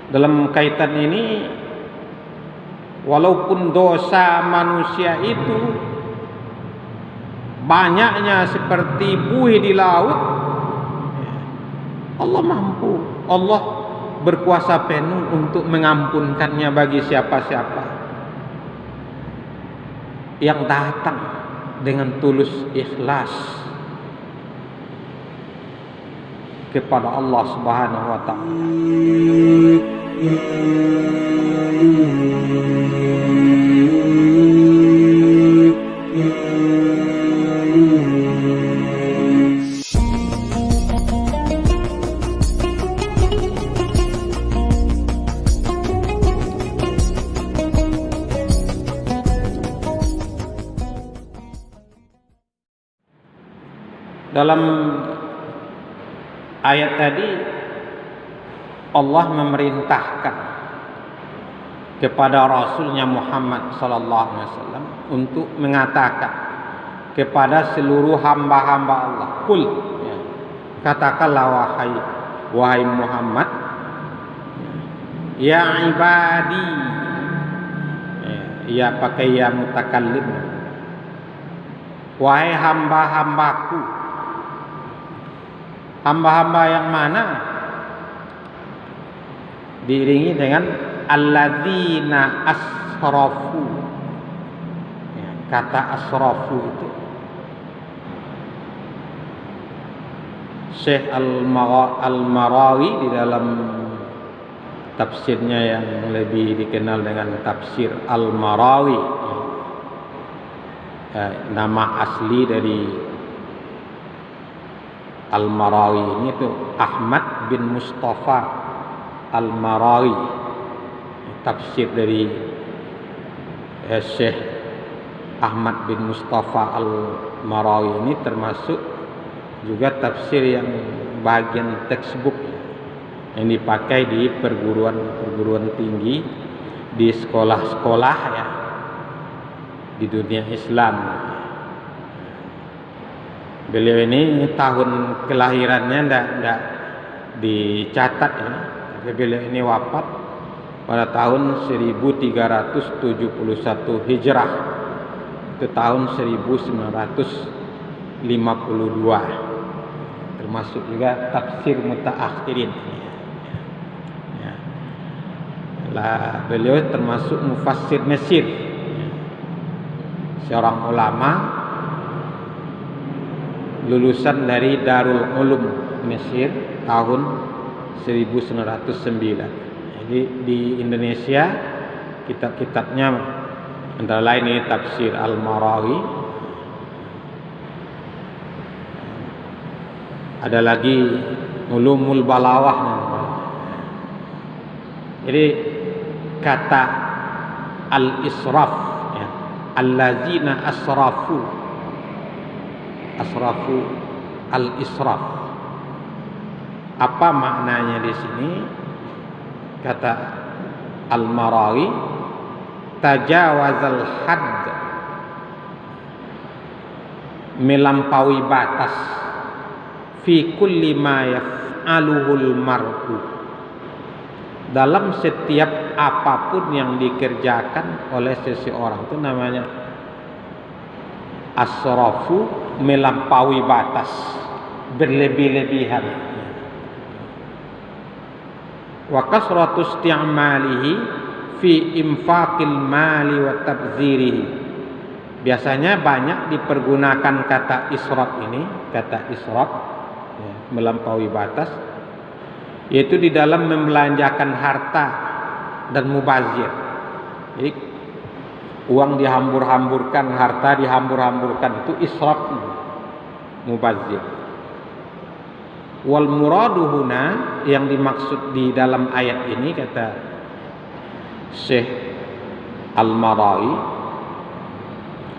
dalam kaitan ini, walaupun dosa manusia itu banyaknya seperti buih di laut, Allah mampu, Allah berkuasa penuh untuk mengampunkannya bagi siapa-siapa yang datang dengan tulus ikhlas kepada Allah Subhanahu wa taala. Dalam ayat tadi Allah memerintahkan kepada Rasulnya Muhammad sallallahu alaihi wasallam untuk mengatakan kepada seluruh hamba-hamba Allah, "Qul," ya, katakanlah wahai Muhammad, "Ya ibadi," ya pakai ya mutakallim, "wahai hamba-hambaku." Hamba-hamba yang mana? Diiringi dengan alladzina asrafu. Ya, kata asrafu itu Syekh Al-Marawi di dalam tafsirnya yang lebih dikenal dengan tafsir Al-Marawi, nama asli dari Al-Marawi ini itu Ahmad bin Mustafa Al-Marawi. Tafsir dari Syekh Ahmad bin Mustafa Al-Marawi ini termasuk juga tafsir yang bagian textbook yang dipakai di perguruan tinggi, di sekolah-sekolah ya di dunia Islam. Beliau ini tahun kelahirannya tidak dicatat ya. Beliau ini wafat pada tahun 1371 Hijrah. Itu tahun 1952. Termasuk juga tafsir mutaakhirin. Ya. Lah, beliau termasuk mufassir Mesir. Seorang ulama lulusan dari Darul Ulum Mesir tahun 1909. Jadi di Indonesia kitab-kitabnya antara lain ini tafsir Al-Marawi. Ada lagi Ulumul Balawah. Jadi kata al-israf ya, allazina asrafu al-israf. Apa maknanya di sini? Kata Al-Marawi, tajawazal hadd, melampaui batas, fi kulli ma yaf'aluhul mar'u, dalam setiap apapun yang dikerjakan oleh seseorang. Itu namanya asrafu, melampaui batas, berlebih-lebihan. Wa kasratu isti'malihi fi infaqil mali wa tabzirihi. Biasanya banyak dipergunakan kata israf ini, kata israf ya, melampaui batas, yaitu di dalam membelanjakan harta dan mubazir. Jadi uang dihambur-hamburkan, harta dihambur-hamburkan, itu israf, mubazir. Wal muradu huna, yang dimaksud di dalam ayat ini kata Syekh Al-Marawi,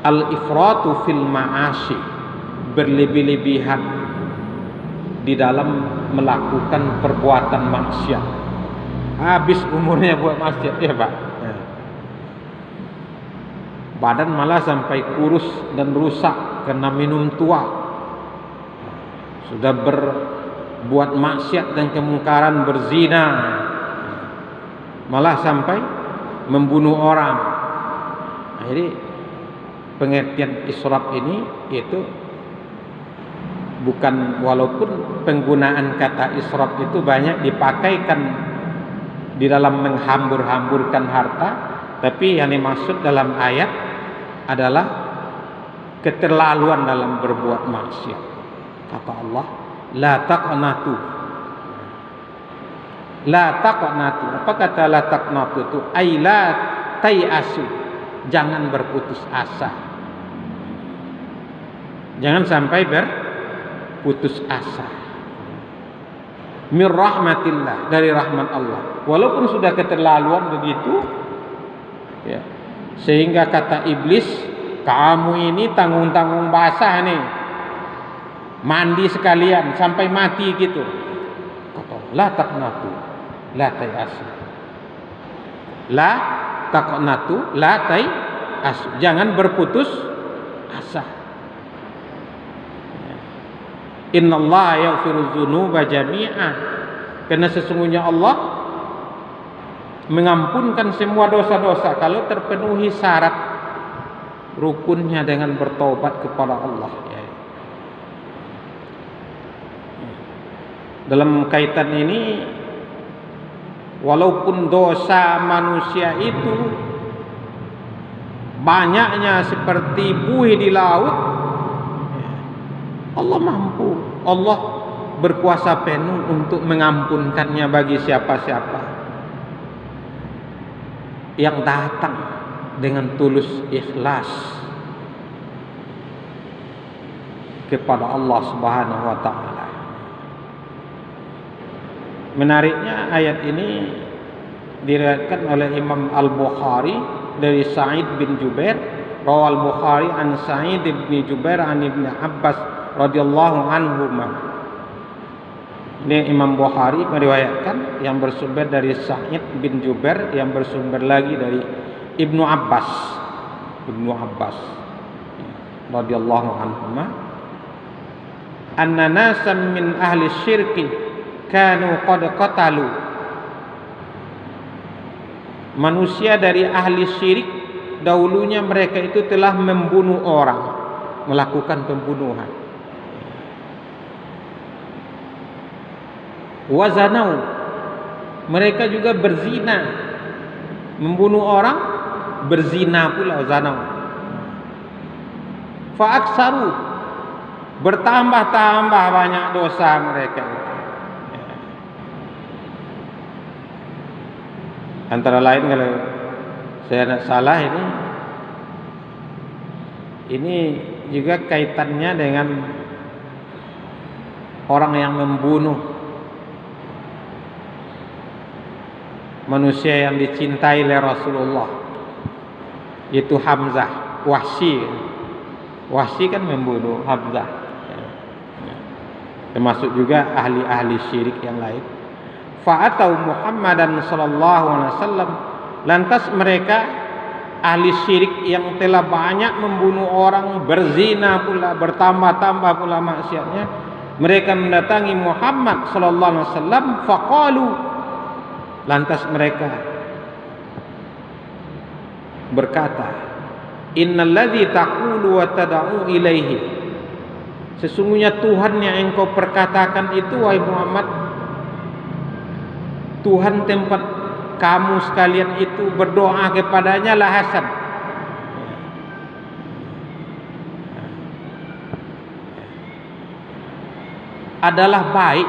al-ifratu fil ma'ashi, berlebih-lebihan di dalam melakukan perbuatan maksiat. Habis umurnya buat maksiat ya Pak. Badan malah sampai kurus dan rusak karena minum tua. Sudah berbuat maksiat dan kemungkaran, berzina, malah sampai membunuh orang. Nah, jadi pengertian israf ini itu bukan, walaupun penggunaan kata israf itu banyak dipakaikan di dalam menghambur-hamburkan harta, tapi yang dimaksud dalam ayat adalah keterlaluan dalam berbuat maksiat. Kata Allah, la taqnatu. La taqnatu. Apa kata la taqnatu itu? Ai la tayasu. Jangan berputus asa. Jangan sampai berputus asa. Mir rahmatillah, dari rahmat Allah. Walaupun sudah keterlaluan begitu, ya, sehingga kata iblis, kamu ini tanggung-tanggung basah nih, mandi sekalian sampai mati gitu. Kata la taqnatu, la tayasu. La taqnatu, la tayasu. Jangan berputus asa. Innallaha yaghfiru dzunuba jami'a. Karena sesungguhnya Allah mengampunkan semua dosa-dosa kalau terpenuhi syarat rukunnya dengan bertobat kepada Allah. Dalam kaitan ini, walaupun dosa manusia itu banyaknya seperti buih di laut, Allah mampu, Allah berkuasa penuh untuk mengampunkannya bagi siapa-siapa yang datang dengan tulus ikhlas kepada Allah Subhanahu wa taala. Menariknya ayat ini diriwayatkan oleh Imam Al-Bukhari dari Sa'id bin Jubair. Rawal Bukhari an Sa'id bin Jubair an Ibnu Abbas radhiyallahu anhuma. Ini Imam Bukhari meriwayatkan yang bersumber dari Sa'id bin Jubair, yang bersumber lagi dari Ibnu Abbas. Ibnu Abbas radhiyallahu anhuma. Anna nasan min ahli syirki kanu qad qatalu. Manusia dari ahli syirik dahulunya mereka itu telah membunuh orang, melakukan pembunuhan. Wazanau, mereka juga berzina, membunuh orang, berzina pula. Wazanau, fa'aksaru, bertambah-tambah banyak dosa mereka itu. Antara lain, kalau saya tidak salah, ini juga kaitannya dengan orang yang membunuh manusia yang dicintai oleh Rasulullah, itu Hamzah. Wahsy kan membunuh Hamzah, termasuk juga ahli-ahli syirik yang lain. Fa'atau Muhammadan sallallahu alaihi wasallam, lantas mereka ahli syirik yang telah banyak membunuh orang, berzina pula, bertambah-tambah pula maksiatnya, mereka mendatangi Muhammad sallallahu alaihi wasallam. Faqalu, lantas mereka berkata, innalladzi taqulu wa tad'u ilaihi, sesungguhnya Tuhan yang engkau perkatakan itu, wahai Muhammad, Tuhan tempat kamu sekalian itu berdoa kepadanya lah Hasan. Adalah baik.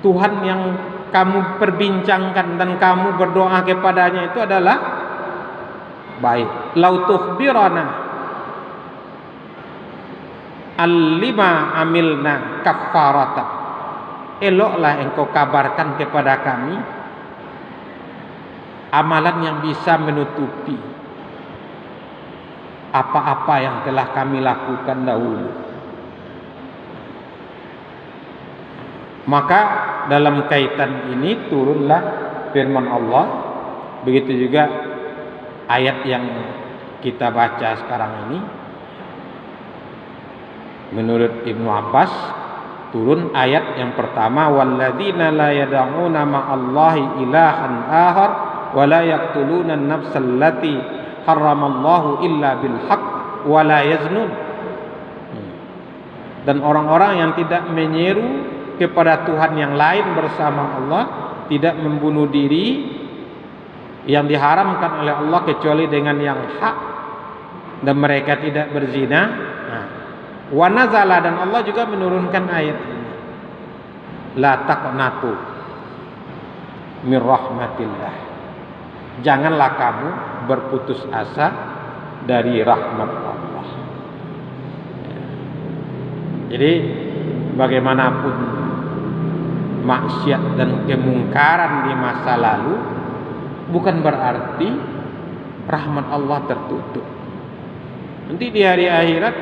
Tuhan yang kamu perbincangkan dan kamu berdoa kepadanya itu adalah baik. Lau tukhbirana al-lima amilna kaffarata, eloklah engkau kabarkan kepada kami amalan yang bisa menutupi apa-apa yang telah kami lakukan dahulu. Maka dalam kaitan ini turunlah firman Allah. Begitu juga ayat yang kita baca sekarang ini. Menurut Ibnu Abbas, turun ayat yang pertama, walladzina la yad'una ma'allahi ilahan akhar wa la yaqtuluna an-nafsal lati harramallahu illa bil haqq wa la yaznun. Dan orang-orang yang tidak menyeru kepada Tuhan yang lain bersama Allah, tidak membunuh diri yang diharamkan oleh Allah kecuali dengan yang hak, dan mereka tidak berzina. Wa nazala, dan Allah juga menurunkan ayat ini, la taqnatu min rahmatillah, janganlah kamu berputus asa dari rahmat Allah. Jadi bagaimanapun maksiat dan kemungkaran di masa lalu, bukan berarti rahmat Allah tertutup. Nanti di hari akhirat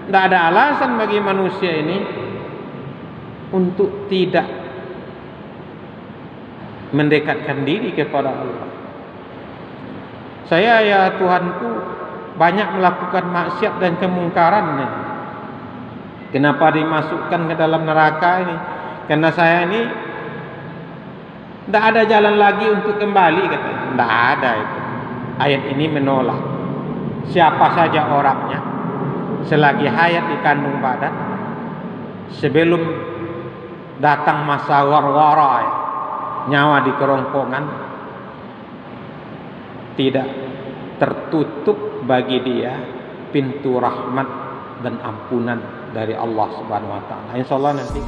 tidak ada alasan bagi manusia ini untuk tidak mendekatkan diri kepada Allah. Saya, ya Tuhanku, banyak melakukan maksiat dan kemungkaran. Kenapa dimasukkan ke dalam neraka ini? Karena saya ini tidak ada jalan lagi untuk kembali, katanya. Tidak ada itu. Ayat ini menolak. Siapa saja orangnya, selagi hayat di kandung badan, sebelum datang masa warwara, nyawa di kerongkongan, tidak tertutup bagi dia pintu rahmat dan ampunan dari Allah Subhanahu wa taala. Insyaallah nanti